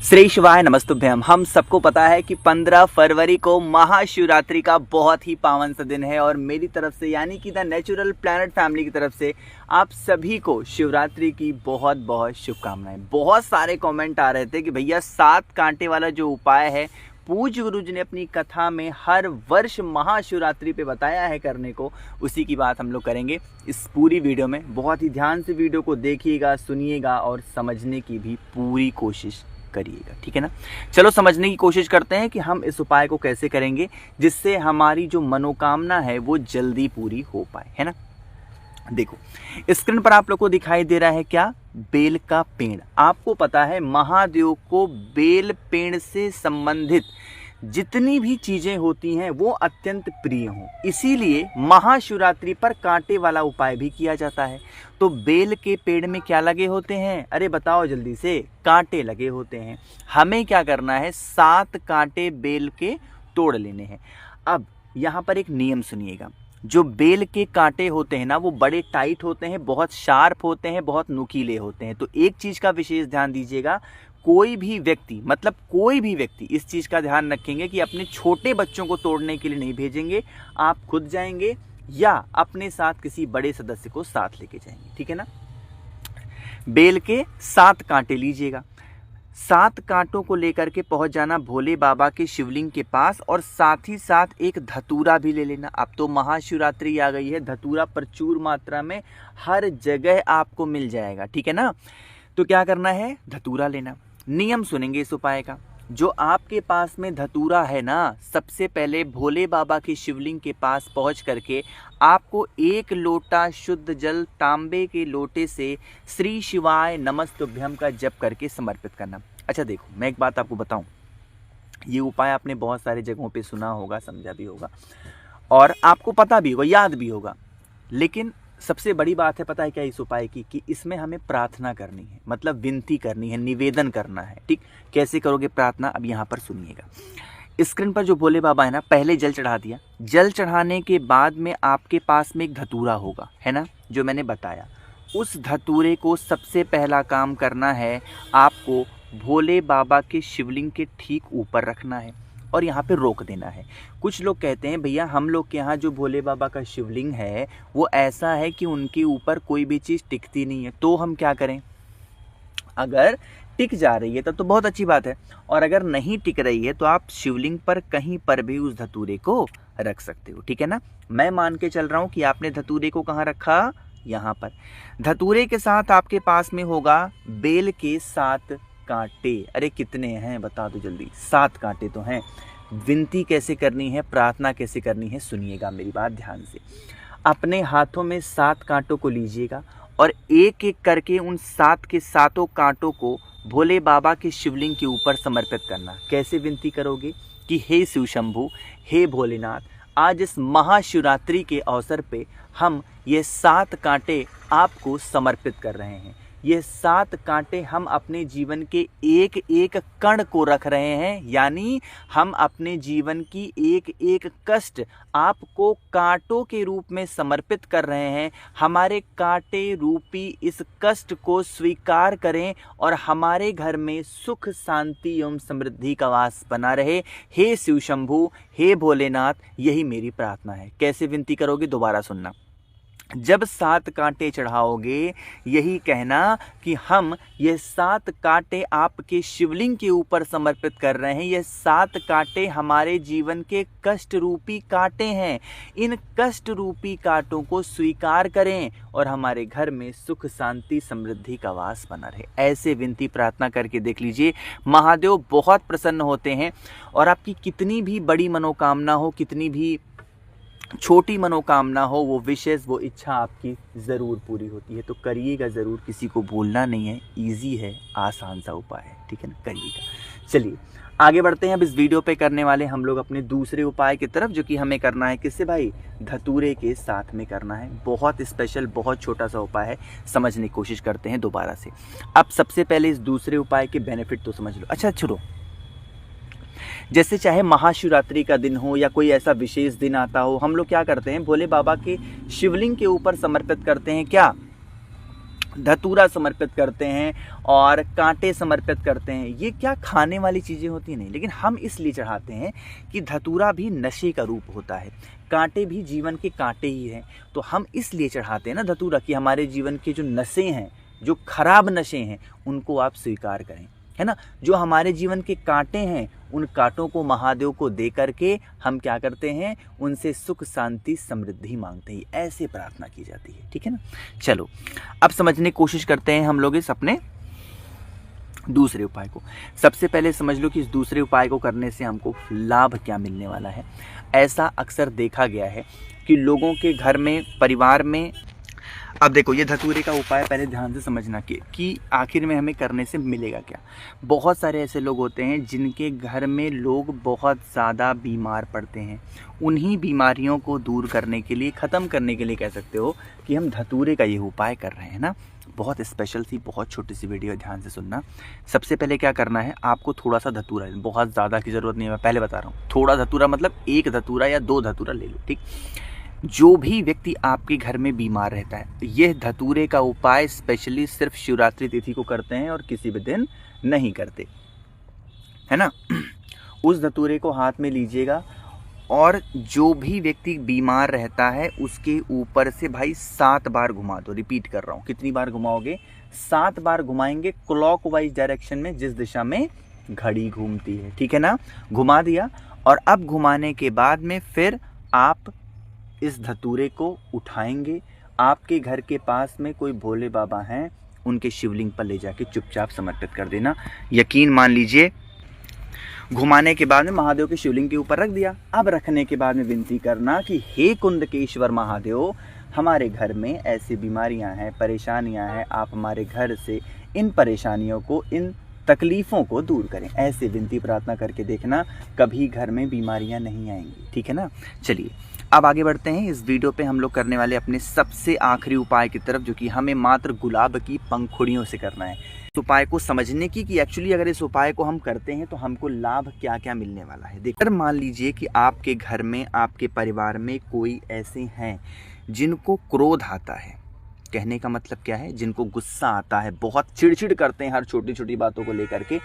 श्री शिवाय नमस्तुभ्यम। हम सबको पता है कि 15 फरवरी को महाशिवरात्रि का बहुत ही पावन सा दिन है और मेरी तरफ से यानी कि द नेचुरल प्लैनेट फैमिली की तरफ से आप सभी को शिवरात्रि की बहुत बहुत शुभकामनाएं। बहुत सारे कमेंट आ रहे थे कि भैया 7 कांटे वाला जो उपाय है पूज्य गुरु जी ने अपनी कथा में हर वर्ष महाशिवरात्रि पे बताया है करने को, उसी की बात हम लोग करेंगे इस पूरी वीडियो में। बहुत ही ध्यान से वीडियो को देखिएगा, सुनिएगा और समझने की भी पूरी कोशिश करिएगा, ठीक है ना। चलो समझने की कोशिश करते हैं कि हम इस उपाय को कैसे करेंगे जिससे हमारी जो मनोकामना है वो जल्दी पूरी हो पाए, है ना। देखो स्क्रीन पर आप लोग को दिखाई दे रहा है क्या, बेल का पेड़। आपको पता है महादेव को बेल पेड़ से संबंधित जितनी भी चीजें होती हैं वो अत्यंत प्रिय हों, इसीलिए महाशिवरात्रि पर कांटे वाला उपाय भी किया जाता है। तो बेल के पेड़ में क्या लगे होते हैं, अरे बताओ जल्दी से, कांटे लगे होते हैं। हमें क्या करना है, 7 कांटे बेल के तोड़ लेने हैं। अब यहाँ पर एक नियम सुनिएगा, जो बेल के कांटे होते हैं ना वो बड़े टाइट होते हैं, बहुत शार्प होते हैं, बहुत नुकीले होते हैं। तो एक चीज का विशेष ध्यान दीजिएगा, कोई भी व्यक्ति इस चीज का ध्यान रखेंगे कि अपने छोटे बच्चों को तोड़ने के लिए नहीं भेजेंगे, आप खुद जाएंगे या अपने साथ किसी बड़े सदस्य को साथ लेके जाएंगे, ठीक है ना। बेल के 7 कांटे लीजिएगा, 7 कांटों को लेकर के पहुंच जाना भोले बाबा के शिवलिंग के पास और साथ ही साथ एक धतूरा भी ले लेना। अब तो महाशिवरात्रि आ गई है, धतूरा प्रचुर मात्रा में हर जगह आपको मिल जाएगा, ठीक है ना। तो क्या करना है, धतूरा लेना। नियम सुनेंगे इस उपाय का, जो आपके पास में धतूरा है ना, सबसे पहले भोले बाबा के शिवलिंग के पास पहुंच करके आपको 1 लोटा शुद्ध जल तांबे के लोटे से श्री शिवाय नमस्तुभ्यम का जप करके समर्पित करना। अच्छा देखो, मैं एक बात आपको बताऊं, ये उपाय आपने बहुत सारी जगहों पे सुना होगा, समझा भी होगा और आपको पता भी होगा, याद भी होगा, लेकिन सबसे बड़ी बात है पता है क्या इस उपाय की, कि इसमें हमें प्रार्थना करनी है, मतलब विनती करनी है, निवेदन करना है, ठीक। कैसे करोगे प्रार्थना, अब यहाँ पर सुनिएगा। स्क्रीन पर जो भोले बाबा है ना, पहले जल चढ़ा दिया, जल चढ़ाने के बाद में आपके पास में एक धतूरा होगा, है ना, जो मैंने बताया। उस धतूरे को सबसे पहला काम करना है, आपको भोले बाबा के शिवलिंग के ठीक ऊपर रखना है और यहाँ पे रोक देना है। कुछ लोग कहते हैं भैया हम लोग के यहाँ जो भोले बाबा का शिवलिंग है वो ऐसा है कि उनके ऊपर कोई भी चीज़ टिकती नहीं है, तो हम क्या करें। अगर टिक जा रही है तो बहुत अच्छी बात है, और अगर नहीं टिक रही है तो आप शिवलिंग पर कहीं पर भी उस धतूरे को रख सकते हो, ठीक है ना। मैं मान के चल रहा हूँ कि आपने धतूरे को कहाँ रखा, यहाँ पर। धतूरे के साथ आपके पास में होगा बेल के 7 कांटे। अरे कितने हैं बता दो जल्दी, 7 कांटे तो हैं। विनती कैसे करनी है, प्रार्थना कैसे करनी है, सुनिएगा मेरी बात ध्यान से। अपने हाथों में 7 कांटों को लीजिएगा और एक एक करके उन 7 के 7 कांटों को भोले बाबा के शिवलिंग के ऊपर समर्पित करना। कैसे विनती करोगे कि हे शिव शंभु, हे भोलेनाथ, आज इस महाशिवरात्रि के अवसर पे हम ये 7 कांटे आपको समर्पित कर रहे हैं। ये 7 कांटे हम अपने जीवन के एक एक कण को रख रहे हैं, यानी हम अपने जीवन की एक एक कष्ट आपको कांटों के रूप में समर्पित कर रहे हैं। हमारे कांटे रूपी इस कष्ट को स्वीकार करें और हमारे घर में सुख शांति एवं समृद्धि का वास बना रहे। हे शिव शंभु, हे भोलेनाथ, यही मेरी प्रार्थना है। कैसे विनती करोगे, दोबारा सुनना। जब 7 कांटे चढ़ाओगे यही कहना कि हम ये 7 कांटे आपके शिवलिंग के ऊपर समर्पित कर रहे हैं। ये 7 कांटे हमारे जीवन के कष्ट रूपी कांटे हैं। इन कष्ट रूपी कांटों को स्वीकार करें और हमारे घर में सुख शांति समृद्धि का वास बना रहे। ऐसे विनती प्रार्थना करके देख लीजिए, महादेव बहुत प्रसन्न होते हैं और आपकी कितनी भी बड़ी मनोकामना हो, कितनी भी छोटी मनोकामना हो, वो विशेष वो इच्छा आपकी ज़रूर पूरी होती है। तो करिएगा ज़रूर, किसी को भूलना नहीं है, इजी है, आसान सा उपाय है, ठीक है ना, करिएगा। चलिए आगे बढ़ते हैं। अब इस वीडियो पे करने वाले हम लोग अपने दूसरे उपाय की तरफ, जो कि हमें करना है किससे भाई, धतूरे के साथ में करना है। बहुत स्पेशल, बहुत छोटा सा उपाय है, समझने की कोशिश करते हैं दोबारा से। अब सबसे पहले इस दूसरे उपाय के बेनिफिट तो समझ लो। अच्छा छोड़ो, जैसे चाहे महाशिवरात्रि का दिन हो या कोई ऐसा विशेष दिन आता हो, हम लोग क्या करते हैं, भोले बाबा के शिवलिंग के ऊपर समर्पित करते हैं क्या, धतूरा समर्पित करते हैं और कांटे समर्पित करते हैं। ये क्या खाने वाली चीज़ें होती हैं? नहीं, लेकिन हम इसलिए चढ़ाते हैं कि धतूरा भी नशे का रूप होता है, कांटे भी जीवन के कांटे ही हैं। तो हम इसलिए चढ़ाते हैं ना धतूरा कि हमारे जीवन के जो नशे हैं, जो खराब नशे हैं, उनको आप स्वीकार करें, है ना। जो हमारे जीवन के कांटे हैं, उन कांटों को महादेव को दे करके हम क्या करते हैं, उनसे सुख शांति समृद्धि मांगते हैं। ऐसे प्रार्थना की जाती है, ठीक है ना। चलो अब समझने की कोशिश करते हैं हम लोग इस अपने दूसरे उपाय को। सबसे पहले समझ लो कि इस दूसरे उपाय को करने से हमको लाभ क्या मिलने वाला है। ऐसा अक्सर देखा गया है कि लोगों के घर में, परिवार में, अब देखो ये धतूरे का उपाय पहले ध्यान से समझना कि आखिर में हमें करने से मिलेगा क्या। बहुत सारे ऐसे लोग होते हैं जिनके घर में लोग बहुत ज़्यादा बीमार पड़ते हैं। उन्हीं बीमारियों को दूर करने के लिए, ख़त्म करने के लिए कह सकते हो कि हम धतूरे का ये उपाय कर रहे हैं ना। बहुत स्पेशल सी, बहुत छोटी सी वीडियो, ध्यान से सुनना। सबसे पहले क्या करना है, आपको थोड़ा सा धतूरा, बहुत ज़्यादा की ज़रूरत नहीं है, मैं पहले बता रहा हूँ। थोड़ा धतूरा मतलब 1 धतूरा या 2 धतूरा ले लो, ठीक। जो भी व्यक्ति आपके घर में बीमार रहता है, यह धतूरे का उपाय स्पेशली सिर्फ शिवरात्रि तिथि को करते हैं और किसी भी दिन नहीं करते, है ना। उस धतूरे को हाथ में लीजिएगा और जो भी व्यक्ति बीमार रहता है उसके ऊपर से भाई 7 बार घुमा दो। रिपीट कर रहा हूँ, कितनी बार घुमाओगे? 7 बार घुमाएंगे क्लॉकवाइज डायरेक्शन में, जिस दिशा में घड़ी घूमती है, ठीक है ना। घुमा दिया और अब घुमाने के बाद में फिर आप इस धतूरे को उठाएंगे। आपके घर के पास में कोई भोले बाबा हैं, उनके शिवलिंग पर ले जाके चुपचाप समर्पित कर देना। यकीन मान लीजिए, घुमाने के बाद में महादेव के शिवलिंग के ऊपर रख दिया। अब रखने के बाद में विनती करना कि हे कुंद के ईश्वर महादेव, हमारे घर में ऐसी बीमारियां हैं, परेशानियां हैं, आप हमारे घर से इन परेशानियों को, इन तकलीफ़ों को दूर करें। ऐसे विनती प्रार्थना करके देखना, कभी घर में बीमारियां नहीं आएंगी, ठीक है ना। चलिए अब आगे बढ़ते हैं। इस वीडियो पे हम लोग करने वाले अपने सबसे आखिरी उपाय की तरफ, जो कि हमें मात्र गुलाब की पंखुड़ियों से करना है। इस उपाय को समझने की कि एक्चुअली अगर इस उपाय को हम करते हैं तो हमको लाभ क्या क्या मिलने वाला है। देखकर मान लीजिए कि आपके घर में, आपके परिवार में कोई ऐसे हैं जिनको क्रोध आता है। कहने का मतलब क्या है, जिनको गुस्सा आता है, बहुत चिड़चिड़ करते हैं हर छोटी छोटी बातों को लेकर के,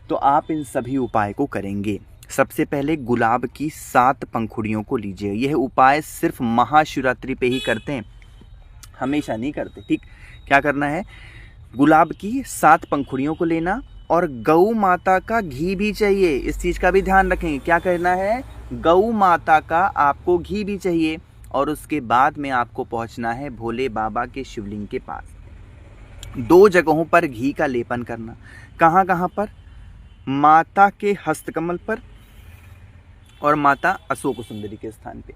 तो आप इन सभी उपाय को करेंगे। सबसे पहले गुलाब की 7 पंखुड़ियों को लीजिए। यह उपाय सिर्फ महाशिवरात्रि पे ही करते हैं, हमेशा नहीं करते, ठीक। क्या करना है, गुलाब की 7 पंखुड़ियों को लेना और गौ माता का घी भी चाहिए। इस चीज़ का भी ध्यान रखें। क्या करना है, गौ माता का आपको घी भी चाहिए और उसके बाद में आपको पहुंचना है भोले बाबा के शिवलिंग के पास। 2 जगहों पर घी का लेपन करना। कहाँ कहाँ पर? माता के हस्तकमल पर और माता अशोक सुंदरी के स्थान पे।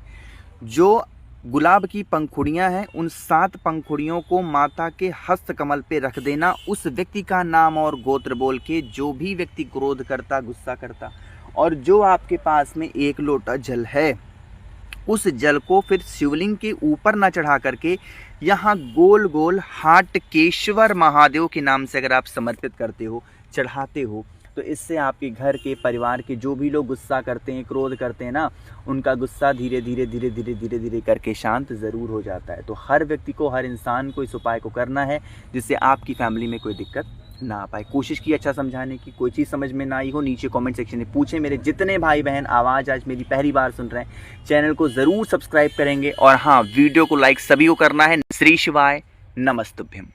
जो गुलाब की पंखुड़ियां हैं, उन 7 पंखुड़ियों को माता के हस्तकमल पे रख देना। उस व्यक्ति का नाम और गोत्र बोल के, जो भी व्यक्ति क्रोध करता, गुस्सा करता, और जो आपके पास में 1 लोटा जल है, उस जल को फिर शिवलिंग के ऊपर ना चढ़ा करके यहाँ गोल गोल हाटकेश्वर महादेव के नाम से अगर आप समर्पित करते हो, चढ़ाते हो, तो इससे आपके घर के, परिवार के जो भी लोग गुस्सा करते हैं, क्रोध करते हैं ना, उनका गुस्सा धीरे धीरे धीरे धीरे धीरे धीरे करके शांत ज़रूर हो जाता है। तो हर व्यक्ति को, हर इंसान को इस उपाय को करना है, जिससे आपकी फैमिली में कोई दिक्कत ना आ पाए। कोशिश की अच्छा समझाने की। कोई चीज़ समझ में ना आई हो, नीचे कमेंट सेक्शन में पूछें। मेरे जितने भाई बहन आवाज़ आज मेरी पहली बार सुन रहे हैं, चैनल को ज़रूर सब्सक्राइब करेंगे और हाँ, वीडियो को लाइक सभी को करना है। श्री शिवाय नमस्तुभ्यम।